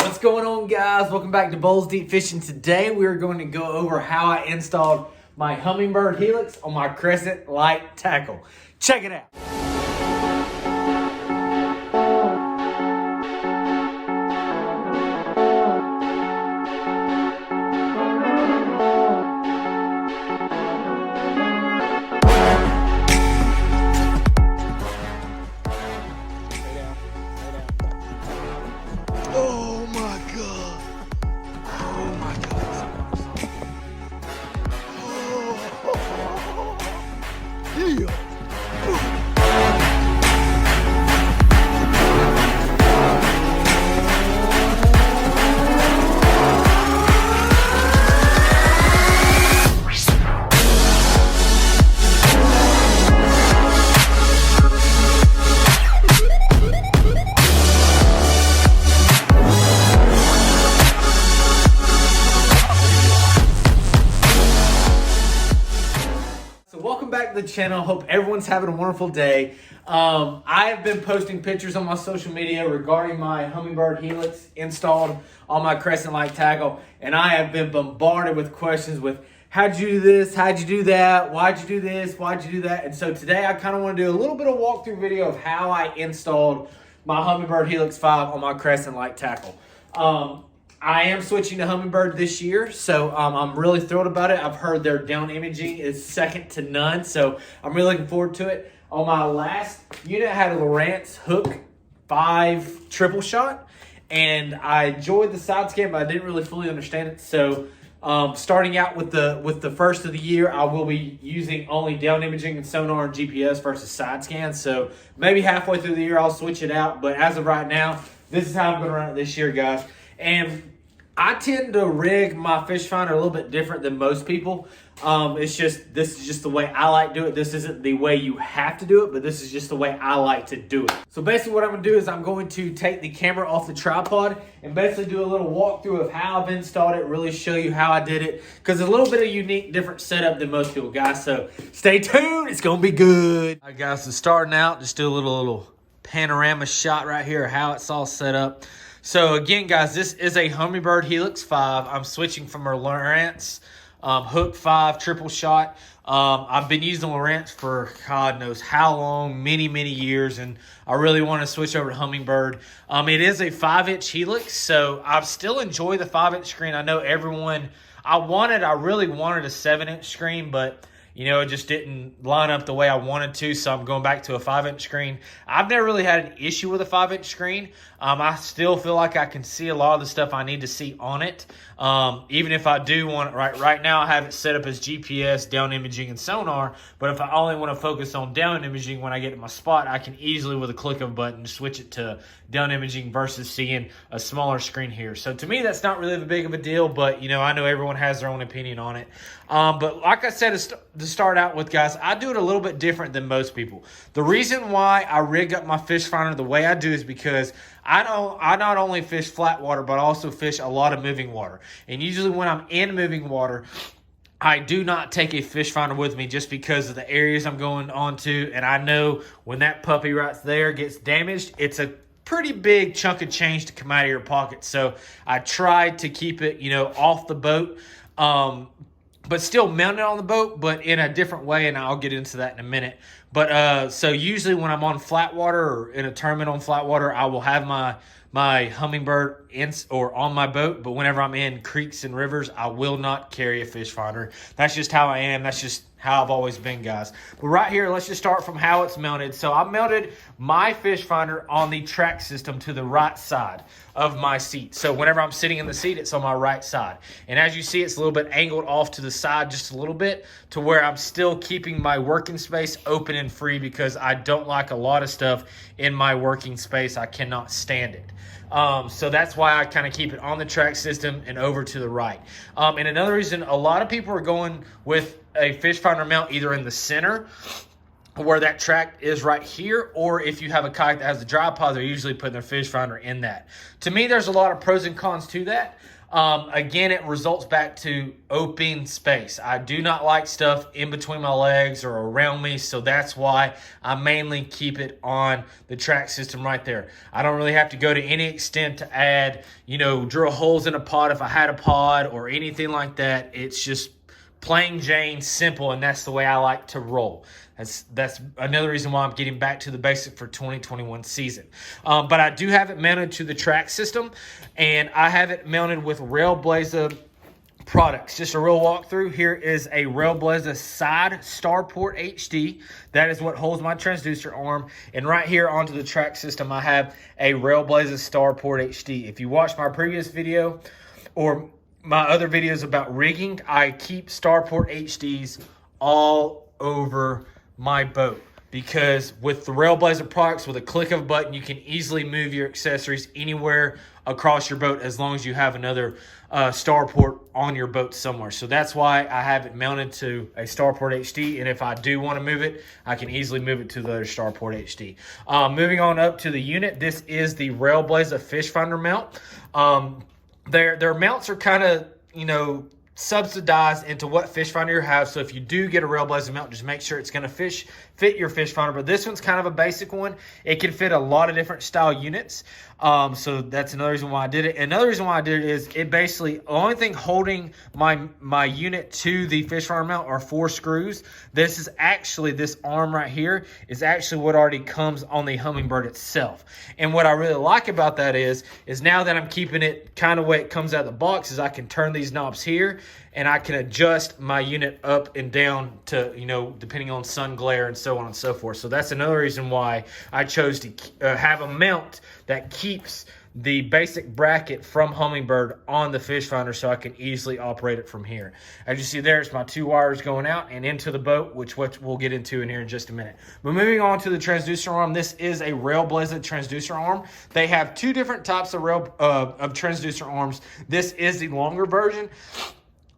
What's going on, guys? Welcome back to Bowls Deep Fishing. Today we are going to go over how I installed my Humminbird Helix on my Crescent Lite tackle. Check it out. Oh my god. Oh my god. Oh. Yeah. Welcome back to the channel. Hope everyone's having a wonderful day. I have been posting pictures on my social media regarding my Humminbird Helix installed on my Crescent Lite tackle, and I have been bombarded with questions with how'd you do this, how'd you do that, why'd you do this, why'd you do that. And so today I kind of want to do a little bit of walkthrough video of how I installed my Humminbird Helix 5 on my Crescent Lite tackle. I am switching to Humminbird this year, so I'm really thrilled about it. I've heard their down imaging is second to none, so I'm really looking forward to it. On my last unit, I had a Lowrance Hook 5 triple shot, and I enjoyed the side scan, but I didn't really fully understand it. So starting out with the first of the year, I will be using only down imaging and sonar and GPS versus side scan. So maybe halfway through the year, I'll switch it out. But as of right now, this is how I'm going to run it this year, guys. And I tend to rig my fish finder a little bit different than most people. This is just the way I like to do it. This isn't the way you have to do it, but this is just the way I like to do it. So basically what I'm gonna do is I'm going to take the camera off the tripod and basically do a little walkthrough of how I've installed it, really show you how I did it, because it's a little bit of unique, different setup than most people, guys. So stay tuned, it's gonna be good. All right, guys, so starting out, just do a little panorama shot right here, how it's all set up. So again, guys, this is a Humminbird Helix 5. I'm switching from a Lowrance Hook 5 triple shot. I've been using Lowrance for God knows how long, many years, and I really want to switch over to Humminbird. It is a 5-inch Helix, so I still enjoy the 5-inch screen. I know everyone, I really wanted a 7-inch screen, but you know, it just didn't line up the way I wanted to, so I'm going back to a 5-inch screen. I've never really had an issue with a 5-inch screen. I still feel like I can see a lot of the stuff I need to see on it. Even if I do want it, right now I have it set up as GPS, down imaging, and sonar, but if I only want to focus on down imaging when I get to my spot, I can easily, with a click of a button, switch it to down imaging versus seeing a smaller screen here. So to me, that's not really that big of a deal, but you know, I know everyone has their own opinion on it. But like I said, to start out with, guys, I do it a little bit different than most people. The reason why I rig up my fish finder the way I do is because I not only fish flat water, but I also fish a lot of moving water. And usually when I'm in moving water, I do not take a fish finder with me just because of the areas I'm going onto. And I know when that puppy right there gets damaged, it's a pretty big chunk of change to come out of your pocket. So I try to keep it, you know, off the boat, but still mounted on the boat, but in a different way, and I'll get into that in a minute. But so usually when I'm on flat water or in a tournament on flat water, I will have my Humminbird on my boat. But whenever I'm in creeks and rivers, I will not carry a fish finder. That's just how I am. That's just how I've always been, guys. But right here, let's just start from how it's mounted. So I mounted my fish finder on the track system to the right side of my seat. So whenever I'm sitting in the seat, it's on my right side. And as you see, it's a little bit angled off to the side just a little bit to where I'm still keeping my working space open and free, because I don't like a lot of stuff in my working space. I cannot stand it. So that's why I kind of keep it on the track system and over to the right. And another reason, a lot of people are going with a fish finder mount either in the center where that track is right here, or if you have a kayak that has a dry pod, they're usually putting their fish finder in that. To me, there's a lot of pros and cons to that. Again, it results back to open space. I do not like stuff in between my legs or around me, so that's why I mainly keep it on the track system right there. I don't really have to go to any extent to add, drill holes in a pod if I had a pod or anything like that. It's just plain Jane, simple, and that's the way I like to roll. That's another reason why I'm getting back to the basic for 2021 season. But I do have it mounted to the track system, and I have it mounted with Railblaza products. Just a real walkthrough. Here is a Railblaza side Starport HD. That is what holds my transducer arm. And right here onto the track system, I have a Railblaza Starport HD. If you watched my previous video or my other videos about rigging, I keep Starport HDs all over my boat, because with the Railblaza products, with a click of a button, you can easily move your accessories anywhere across your boat as long as you have another Starport on your boat somewhere. So that's why I have it mounted to a Starport HD, and if I do want to move it, I can easily move it to the other Starport HD. Moving on up to the unit, this is the Railblaza fish finder mount. Their mounts are kind of, subsidized into what fish finder you have. So if you do get a Railblaza mount, just make sure it's going to fit your fish finder. But this one's kind of a basic one. It can fit a lot of different style units. So that's another reason why I did it. Another reason why I did it is it basically, the only thing holding my unit to the fish finder mount are 4 screws. This arm right here is actually what already comes on the Humminbird itself. And what I really like about that is now that I'm keeping it kind of way it comes out of the box, is I can turn these knobs here and I can adjust my unit up and down to, depending on sun glare and so on and so forth. So that's another reason why I chose to have a mount that keeps the basic bracket from Humminbird on the fish finder, so I can easily operate it from here. As you see there, it's my 2 wires going out and into the boat, which we'll get into in here in just a minute. But moving on to the transducer arm, this is a Railblaza transducer arm. They have 2 different types of transducer arms. This is the longer version.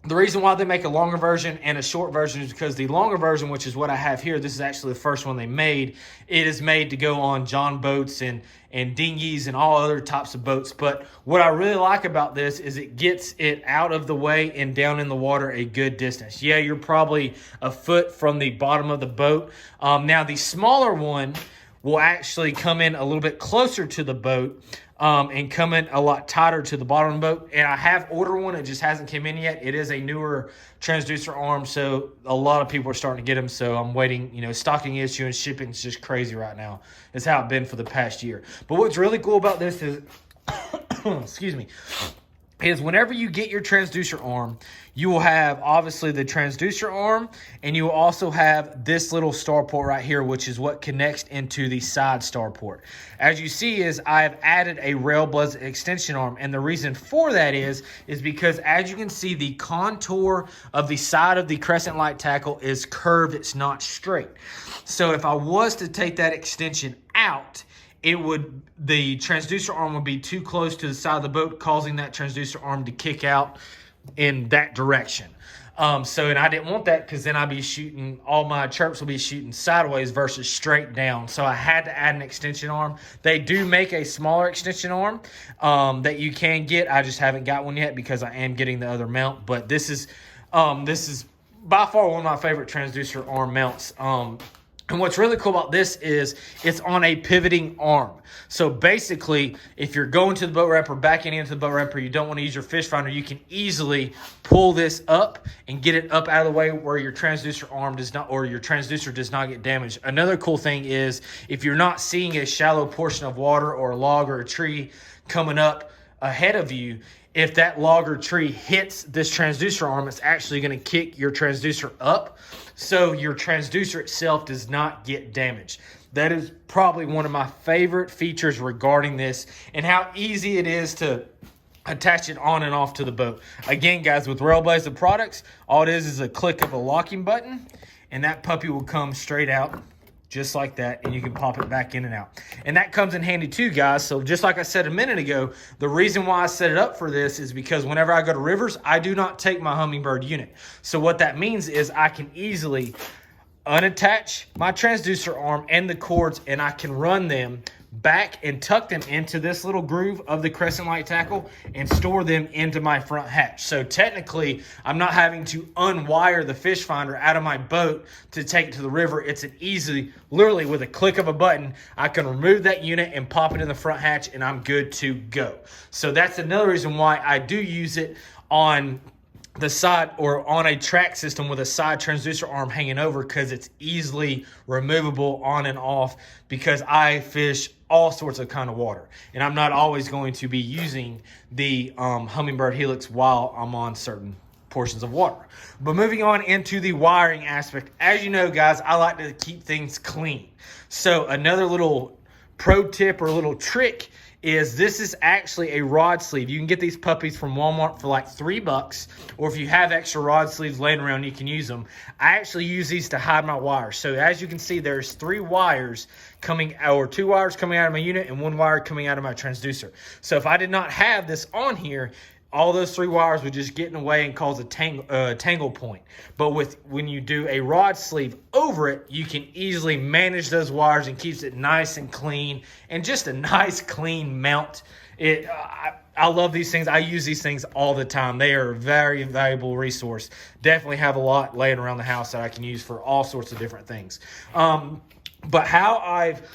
The reason why they make a longer version and a short version is because the longer version, which is what I have here, this is actually the first one they made. It is made to go on John boats and dinghies and all other types of boats. But what I really like about this is it gets it out of the way and down in the water a good distance. Yeah, you're probably a foot from the bottom of the boat. Now, the smaller one will actually come in a little bit closer to the boat, and come in a lot tighter to the bottom of the boat. And I have ordered one. It just hasn't come in yet. It is a newer transducer arm, so a lot of people are starting to get them. So I'm waiting. Stocking issue and shipping is just crazy right now. It's how it's been for the past year. But what's really cool about this is, excuse me, is whenever you get your transducer arm, you will have obviously the transducer arm, and you will also have this little Starport right here, which is what connects into the side Starport. As you see, is I have added a Railblaza extension arm, and the reason for that is because, as you can see, the contour of the side of the Crescent light tackle is curved. It's not straight. So if I was to take that extension out, the transducer arm would be too close to the side of the boat, causing that transducer arm to kick out in that direction. And I didn't want that, because then I'd be shooting, all my chirps will be shooting sideways versus straight down. So I had to add an extension arm. They do make a smaller extension arm that you can get. I just haven't got one yet because I am getting the other mount. But this is by far one of my favorite transducer arm mounts. And what's really cool about this is it's on a pivoting arm. So basically, if you're going to the boat ramp or backing into the boat ramp, or you don't want to use your fish finder, you can easily pull this up and get it up out of the way where your transducer arm does not, or your transducer does not get damaged. Another cool thing is, if you're not seeing a shallow portion of water or a log or a tree coming up ahead of you, if that log or tree hits this transducer arm, it's actually going to kick your transducer up, so your transducer itself does not get damaged. That is probably one of my favorite features regarding this, and how easy it is to attach it on and off to the boat. Again, guys, with Railblaza products, all it is a click of a locking button, and that puppy will come straight out just like that, and you can pop it back in and out. And that comes in handy too, guys. So just like I said a minute ago, the reason why I set it up for this is because whenever I go to rivers, I do not take my Humminbird unit. So what that means is I can easily unattach my transducer arm and the cords, and I can run them back and tuck them into this little groove of the Crescent light tackle and store them into my front hatch. So technically, I'm not having to unwire the fish finder out of my boat to take it to the river. It's an easy, literally with a click of a button, I can remove that unit and pop it in the front hatch and I'm good to go. So that's another reason why I do use it on the side or on a track system with a side transducer arm hanging over, because it's easily removable on and off, because I fish all sorts of kind of water and I'm not always going to be using the Humminbird Helix while I'm on certain portions of water. But moving on into the wiring aspect, as you know guys, I like to keep things clean. So another little pro tip or a little trick is this is actually a rod sleeve. You can get these puppies from Walmart for like $3, or if you have extra rod sleeves laying around, you can use them. I actually use these to hide my wires. So as you can see, there's 3 wires coming, or 2 wires coming out of my unit and 1 wire coming out of my transducer. So if I did not have this on here, all those 3 wires would just get in the way and cause a tangle point. But when you do a rod sleeve over it, you can easily manage those wires and keeps it nice and clean, and just a nice clean mount. I love these things. I use these things all the time. They are a very valuable resource. Definitely have a lot laying around the house that I can use for all sorts of different things. But how I've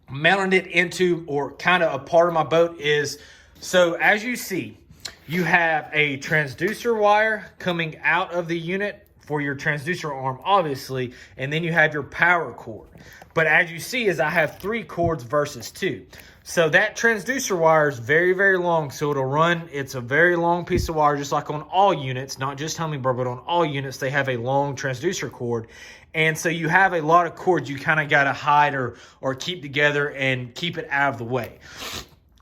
mounted it into, or kind of a part of my boat, is, so as you see, you have a transducer wire coming out of the unit for your transducer arm, obviously, and then you have your power cord. But as you see, is I have 3 cords versus 2. So that transducer wire is very, very long. So it'll run, it's a very long piece of wire, just like on all units, not just Humminbird, but on all units, they have a long transducer cord. And so you have a lot of cords you kind of got to hide or keep together and keep it out of the way.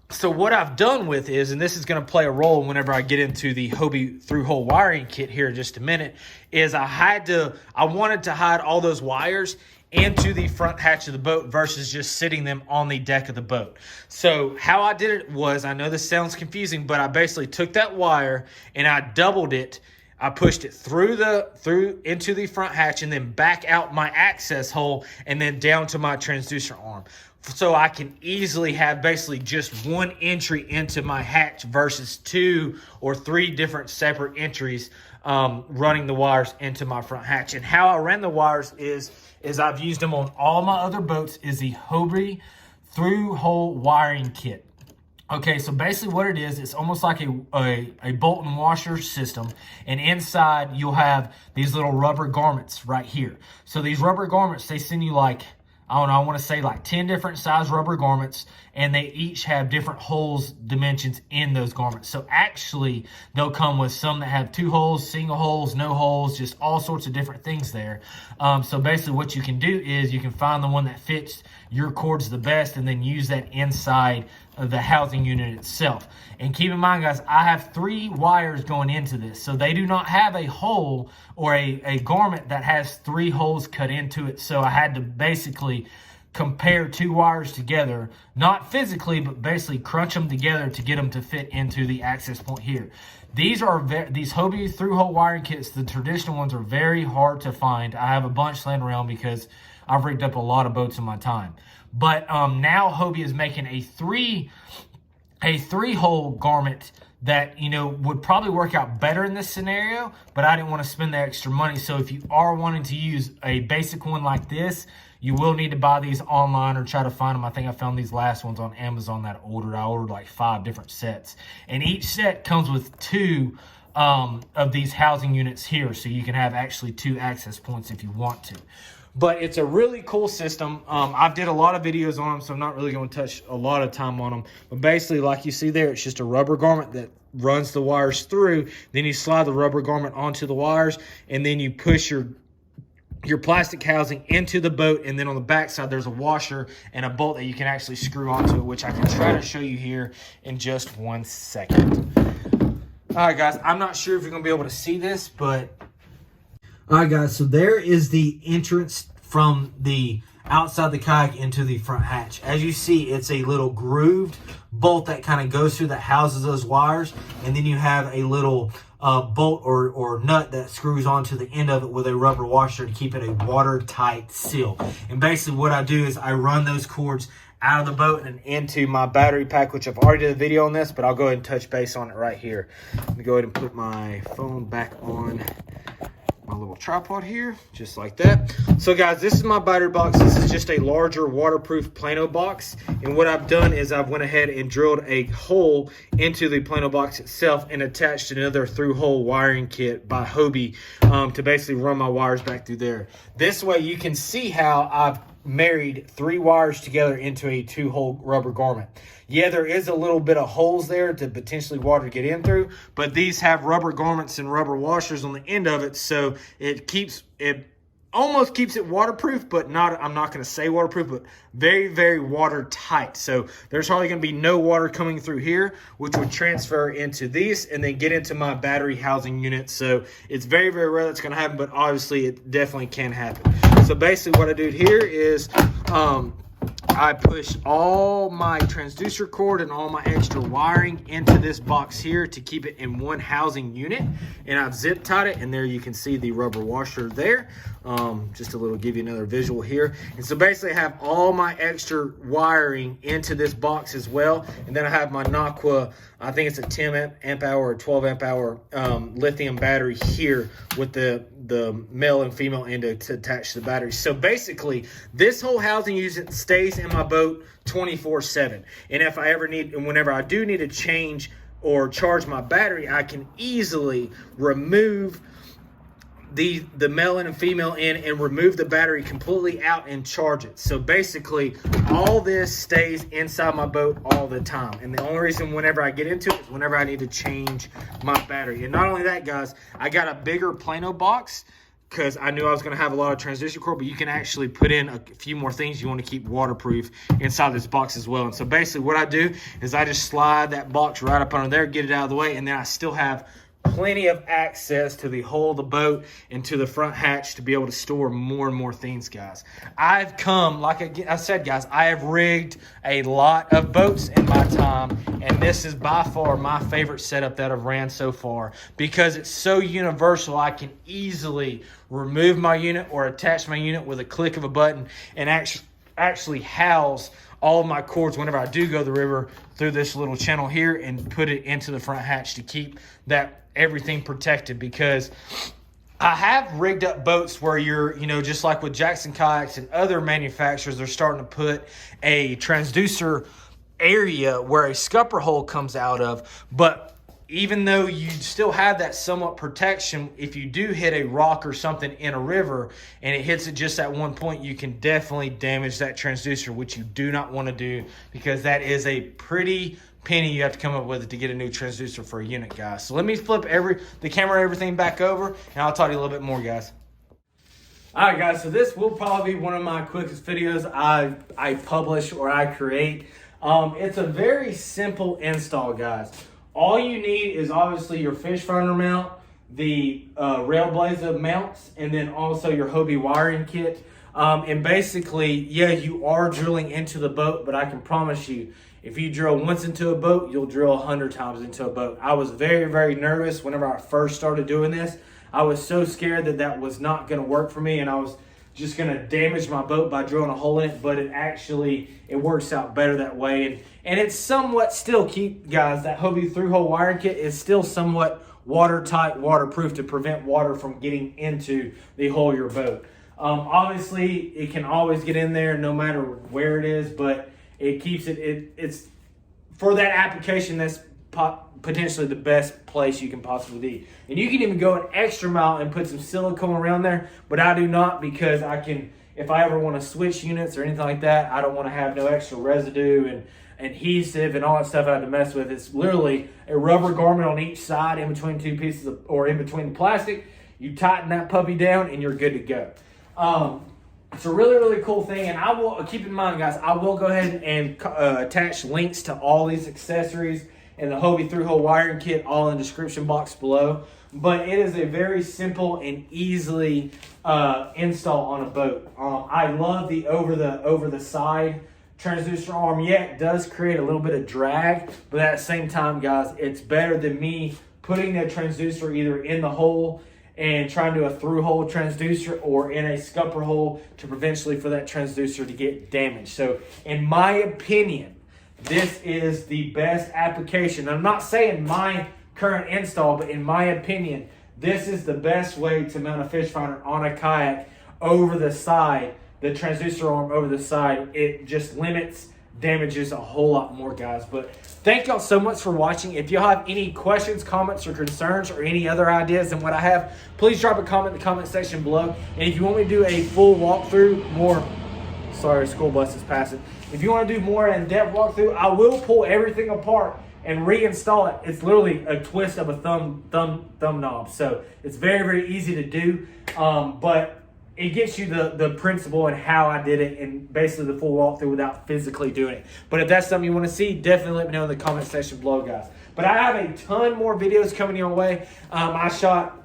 So what I've done with is, and this is going to play a role whenever I get into the Hobie through-hole wiring kit here in just a minute, is I wanted to hide all those wires into the front hatch of the boat versus just sitting them on the deck of the boat. So how I did it was, I know this sounds confusing, but I basically took that wire and I doubled it. I pushed it through into the front hatch and then back out my access hole and then down to my transducer arm. So I can easily have basically just 1 entry into my hatch versus 2 or 3 different separate entries running the wires into my front hatch. And how I ran the wires is I've used them on all my other boats, is the Hobie through-hole wiring kit. Okay, so basically what it is, it's almost like a bolt and washer system, and inside you'll have these little rubber garments right here. So these rubber garments, they send you like, I don't know, I want to say like 10 different size rubber garments, and they each have different holes dimensions in those garments. So actually, they'll come with some that have 2 holes, single holes, no holes, just all sorts of different things there. So basically what you can do is you can find the one that fits your cords the best and then use that inside of the housing unit itself. And keep in mind, guys, I have 3 wires going into this, so they do not have a hole or a garment that has 3 holes cut into it. So I had to basically compare 2 wires together, not physically, but basically crunch them together to get them to fit into the access point here. These Hobie through-hole wiring kits, the traditional ones, are very hard to find. I have a bunch laying around because I've rigged up a lot of boats in my time. But now Hobie is making a 3-hole garment that, you know, would probably work out better in this scenario, but I didn't want to spend the extra money. So if you are wanting to use a basic one like this, you will need to buy these online or try to find them. I think I found these last ones on Amazon that I ordered like 5 different sets. And each set comes with 2 of these housing units here. So you can have actually 2 access points if you want to. But it's a really cool system. I've did a lot of videos on them, so I'm not really going to touch a lot of time on them. But basically, like you see there, it's just a rubber garment that runs the wires through. Then you slide the rubber garment onto the wires, and then you push your plastic housing into the boat, and then on the back side there's a washer and a bolt that you can actually screw onto it, which I can try to show you here in just 1 second. All right, guys, I'm not sure if you're going to be able to see this, but... All right, guys, so there is the entrance from the outside the kayak into the front hatch. As you see, it's a little grooved bolt that kind of goes through that houses those wires, and then you have a little bolt or nut that screws onto the end of it with a rubber washer to keep it a watertight seal. And basically what I do is I run those cords out of the boat and into my battery pack, which I've already did a video on this, but I'll go ahead and touch base on it right here. Let me go ahead and put my phone back on my little tripod here, just like that. So guys, this is my battery box. This is just a larger waterproof Plano box. And what I've done is I've went ahead and drilled a hole into the Plano box itself and attached another through hole wiring kit by Hobie to basically run my wires back through there. This way you can see how I've married 3 wires together into a 2-hole rubber garment. Yeah, there is a little bit of holes there to potentially water get in through, but these have rubber garments and rubber washers on the end of it, so it almost keeps it waterproof, but not, I'm not going to say waterproof, but very, very watertight. So there's hardly going to be no water coming through here, which would transfer into these and then get into my battery housing unit. So it's very, very rare that's going to happen, but obviously it definitely can happen. So basically what I do here is I push all my transducer cord and all my extra wiring into this box here to keep it in one housing unit, and I've zip tied it, and there you can see the rubber washer there. Just a little, give you another visual here. And so basically I have all my extra wiring into this box as well, and then I have my Naqua, I think it's a 10 amp hour or 12 amp hour lithium battery here with the male and female end to attach to the battery. So basically this whole housing unit stays in my boat 24/7, and if I ever need, and whenever I do need to change or charge my battery, I can easily remove the male and female end and remove the battery completely out and charge it. So basically all this stays inside my boat all the time, and the only reason whenever I get into it is whenever I need to change my battery. And not only that, guys, I got a bigger Plano box because I knew I was going to have a lot of transducer cord, but you can actually put in a few more things you want to keep waterproof inside this box as well. And so basically what I do is I just slide that box right up under there, get it out of the way, and then I still have plenty of access to the hull of the boat and to the front hatch to be able to store more and more things, guys. I've come, like I said, guys, I have rigged a lot of boats in my time, and this is by far my favorite setup that I've ran so far because it's so universal. I can easily remove my unit or attach my unit with a click of a button and actually house all of my cords whenever I do go to the river through this little channel here and put it into the front hatch to keep that everything protected. Because I have rigged up boats where you're, just like with Jackson Kayaks and other manufacturers, they're starting to put a transducer area where a scupper hole comes out of, but even though you still have that somewhat protection, if you do hit a rock or something in a river and it hits it just at one point, you can definitely damage that transducer, which you do not want to do because that is a pretty penny you have to come up with to get a new transducer for a unit, guys. So let me flip the camera, everything back over, and I'll talk to you a little bit more, guys. All right, guys, so this will probably be one of my quickest videos I publish or I create. It's a very simple install, guys. All you need is obviously your fish finder mount, the Railblaza mounts, and then also your Hobie wiring kit. And basically, yeah, you are drilling into the boat, but I can promise you, if you drill once into a boat, you'll drill 100 times into a boat. I was very, very nervous whenever I first started doing this. I was so scared that that was not going to work for me, and I was just going to damage my boat by drilling a hole in it, but it works out better that way. And it's somewhat still, guys, that Hobie through-hole wiring kit is still somewhat watertight, waterproof to prevent water from getting into the hull of your boat. Obviously, it can always get in there no matter where it is, but it keeps it's for that application, that's potentially the best place you can possibly be. And you can even go an extra mile and put some silicone around there, but I do not, because I can, if I ever want to switch units or anything like that, I don't want to have no extra residue and adhesive and all that stuff I have to mess with. It's literally a rubber garment on each side in between two pieces or in between the plastic. You tighten that puppy down and you're good to go. It's a really, really cool thing, and I will keep in mind, guys, I will go ahead and attach links to all these accessories and the Hobie through-hole wiring kit all in the description box below. But it is a very simple and easily install on a boat. I love the over the side transducer arm. Yeah, it does create a little bit of drag, but at the same time, guys, it's better than me putting a transducer either in the hole and trying to do a through hole transducer or in a scupper hole to eventually for that transducer to get damaged. So in my opinion, this is the best application. I'm not saying my current install, but in my opinion, this is the best way to mount a fish finder on a kayak over the side, the transducer arm over the side. It just limits damages a whole lot more, guys. But thank y'all so much for watching. If y'all have any questions, comments, or concerns, or any other ideas than what I have, please drop a comment in the comment section below. And if you want me to do a full walkthrough, sorry, school bus is passing. If you want to do more in-depth walkthrough, I will pull everything apart and reinstall it. It's literally a twist of a thumb knob. So it's very, very easy to do. But it gets you the principle and how I did it and basically the full walkthrough without physically doing it. But if that's something you want to see, definitely let me know in the comment section below, guys. But I have a ton more videos coming your way. I shot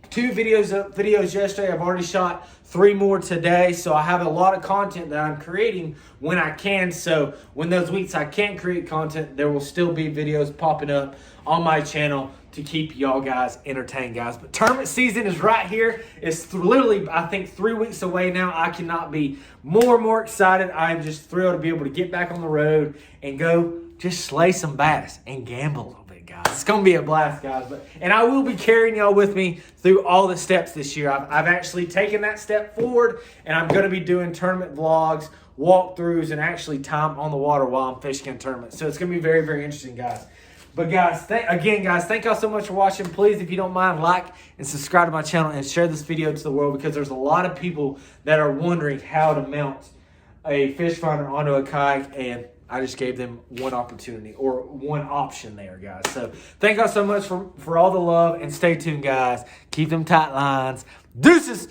2 videos yesterday. I've already shot 3 more today. So I have a lot of content that I'm creating when I can. So when those weeks I can't create content, there will still be videos popping up on my channel to keep y'all guys entertained, guys. But tournament season is right here. It's literally, I think, 3 weeks away now. I cannot be more excited. I'm just thrilled to be able to get back on the road and go just slay some bass and gamble a little bit, guys. It's going to be a blast, guys. And I will be carrying y'all with me through all the steps this year. I've actually taken that step forward, and I'm going to be doing tournament vlogs, walkthroughs, and actually time on the water while I'm fishing in tournaments. So it's going to be very, very interesting, guys. But guys, thank y'all so much for watching. Please, if you don't mind, like and subscribe to my channel and share this video to the world, because there's a lot of people that are wondering how to mount a fish finder onto a kayak, and I just gave them one opportunity or one option there, guys. So thank y'all so much for all the love, and stay tuned, guys. Keep them tight lines. Deuces!